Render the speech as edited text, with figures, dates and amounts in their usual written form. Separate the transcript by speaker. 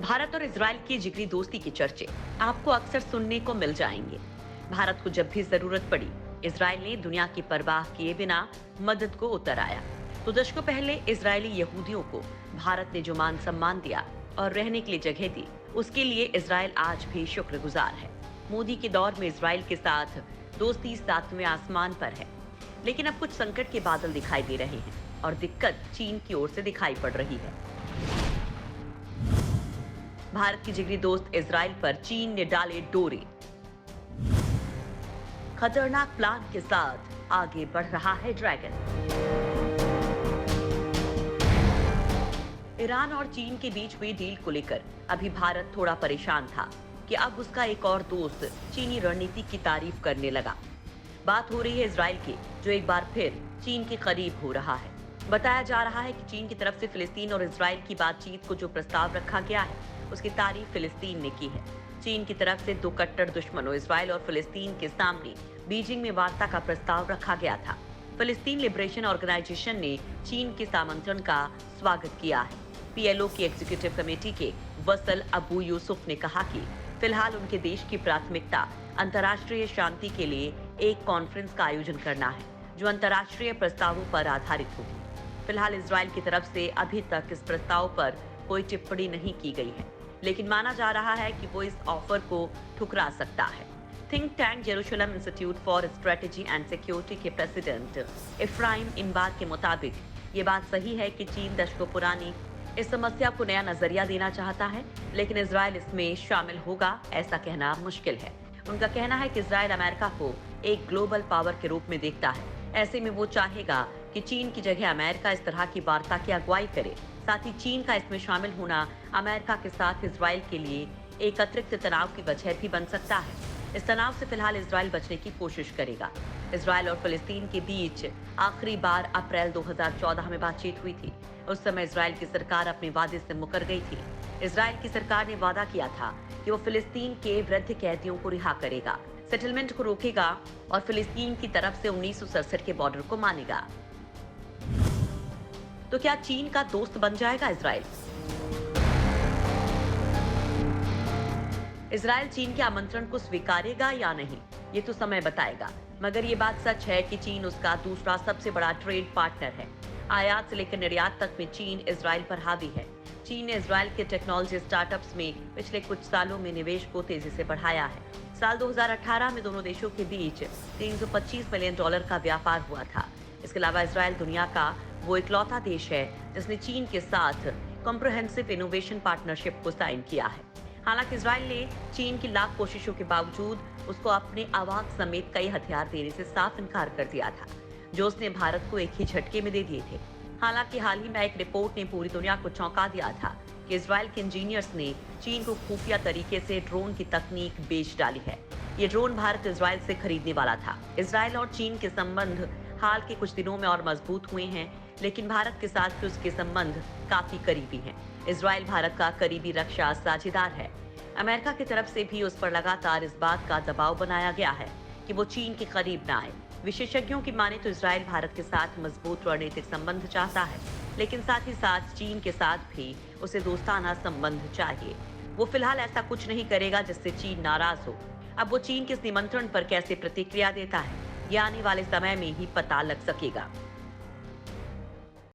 Speaker 1: भारत और इजराइल की जिगरी दोस्ती के चर्चे आपको अक्सर सुनने को मिल जाएंगे। भारत को जब भी जरूरत पड़ी, इजराइल ने दुनिया की परवाह किए बिना मदद को उतर आया। तो दशकों पहले इजरायली यहूदियों को भारत ने जो मान सम्मान दिया और रहने के लिए जगह दी, उसके लिए इजराइल आज भी शुक्रगुजार है। मोदी के दौर में इजराइल के साथ दोस्ती सातवें आसमान पर है, लेकिन अब कुछ संकट के बादल दिखाई दे रहे हैं और दिक्कत चीन की ओर से दिखाई पड़ रही है। भारत की जिगरी दोस्त इजराइल पर चीन ने डाले डोरे। खतरनाक प्लान के साथ आगे बढ़ रहा है ड्रैगन। ईरान और चीन के बीच हुई डील को लेकर अभी भारत थोड़ा परेशान था कि अब उसका एक और दोस्त चीनी रणनीति की तारीफ करने लगा। बात हो रही है इजराइल की, जो एक बार फिर चीन के करीब हो रहा है। बताया जा रहा है कि चीन की तरफ से फिलिस्तीन और इजराइल की बातचीत को जो प्रस्ताव रखा गया है, उसकी तारीफ फिलिस्तीन ने की है। चीन की तरफ से दो कट्टर दुश्मनों इजराइल और फिलिस्तीन के सामने बीजिंग में वार्ता का प्रस्ताव रखा गया था। फिलिस्तीन लिबरेशन ऑर्गेनाइजेशन ने चीन के आमंत्रण का स्वागत किया है। पीएलओ की एग्जीक्यूटिव कमेटी के वसल अबू यूसुफ ने कहा कि फिलहाल उनके देश की प्राथमिकता अंतर्राष्ट्रीय शांति के लिए एक कॉन्फ्रेंस का आयोजन करना है, जो अंतर्राष्ट्रीय प्रस्तावों पर आधारित होगी। फिलहाल इजराइल की तरफ से अभी तक इस प्रस्ताव पर कोई टिप्पणी नहीं की गई है, लेकिन माना जा रहा है कि वो इस ऑफर को ठुकरा सकता है। Think tank Jerusalem institute for strategy and security के प्रेसिडेंट इफ्राहिम इनबार के मुताबिक ये बात सही है कि चीन दशकों पुरानी इस समस्या को नया नजरिया देना चाहता है, लेकिन इजराइल इसमें शामिल होगा ऐसा कहना मुश्किल है। उनका कहना है कि इजराइल अमेरिका को एक ग्लोबल पावर के रूप में देखता है। ऐसे में वो चाहेगा कि चीन की जगह अमेरिका इस तरह की वार्ता की अगुवाई करे। साथ ही चीन का इसमें शामिल होना अमेरिका के साथ इजराइल के लिए एक अतिरिक्त तनाव की वजह भी बन सकता है। इस तनाव से फिलहाल इजराइल बचने की कोशिश करेगा। इजराइल और फिलिस्तीन के बीच आखिरी बार अप्रैल 2014 में बातचीत हुई थी। उस समय इजराइल की सरकार अपने वादे से मुकर गई थी। इजराइल की सरकार ने वादा किया था कि वो फिलिस्तीन के वृद्ध कैदियों को रिहा करेगा, सेटलमेंट को रोकेगा और फिलिस्तीन की तरफ से 1967 के बॉर्डर को मानेगा। तो क्या चीन का दोस्त बन जाएगा इजराइल? इजराइल चीन के आमंत्रण को स्वीकारेगा या नहीं, ये तो समय बताएगा। मगर ये बात सच है कि चीन उसका दूसरा सबसे बड़ा ट्रेड पार्टनर है। आयात से लेकर निर्यात तक में चीन इजराइल पर हावी है। चीन ने इजराइल के टेक्नोलॉजी स्टार्टअप्स में पिछले कुछ सालों में निवेश को तेजी से बढ़ाया है। साल 2018 में दोनों देशों के बीच $325 मिलियन का व्यापार हुआ था। इसके अलावा इजराइल दुनिया का वो इकलौता देश है जिसने चीन के साथ कॉम्प्रिहेंसिव इनोवेशन पार्टनरशिप को साइन किया है। हालांकि इजराइल ने चीन की लाख कोशिशों के बावजूद उसको अपने आवाज समेत कई हथियार देने से साफ इनकार कर दिया था, जो उसने भारत को एक ही झटके में दे दिए थे। हालांकि हाल ही में एक रिपोर्ट ने पूरी दुनिया को चौंका दिया था कि इजराइल के इंजीनियर्स ने चीन को खुफिया तरीके से ड्रोन की तकनीक बेच डाली है। ये ड्रोन भारत इजराइल से खरीदने वाला था। इजराइल और चीन के संबंध हाल के कुछ दिनों में और मजबूत हुए हैं, लेकिन भारत के साथ भी उसके संबंध काफी करीबी हैं। इजराइल भारत का करीबी रक्षा साझेदार है। अमेरिका की तरफ से भी उस पर लगातार इस बात का दबाव बनाया गया है कि वो चीन के करीब न आए। विशेषज्ञों की माने तो इजराइल भारत के साथ मजबूत रणनीतिक संबंध चाहता है, लेकिन साथ ही साथ चीन के साथ भी उसे दोस्ताना संबंध चाहिए। वो फिलहाल ऐसा कुछ नहीं करेगा जिससे चीन नाराज हो। अब वो चीन के इस निमंत्रण पर कैसे प्रतिक्रिया देता है, ये आने वाले समय में ही पता लग सकेगा।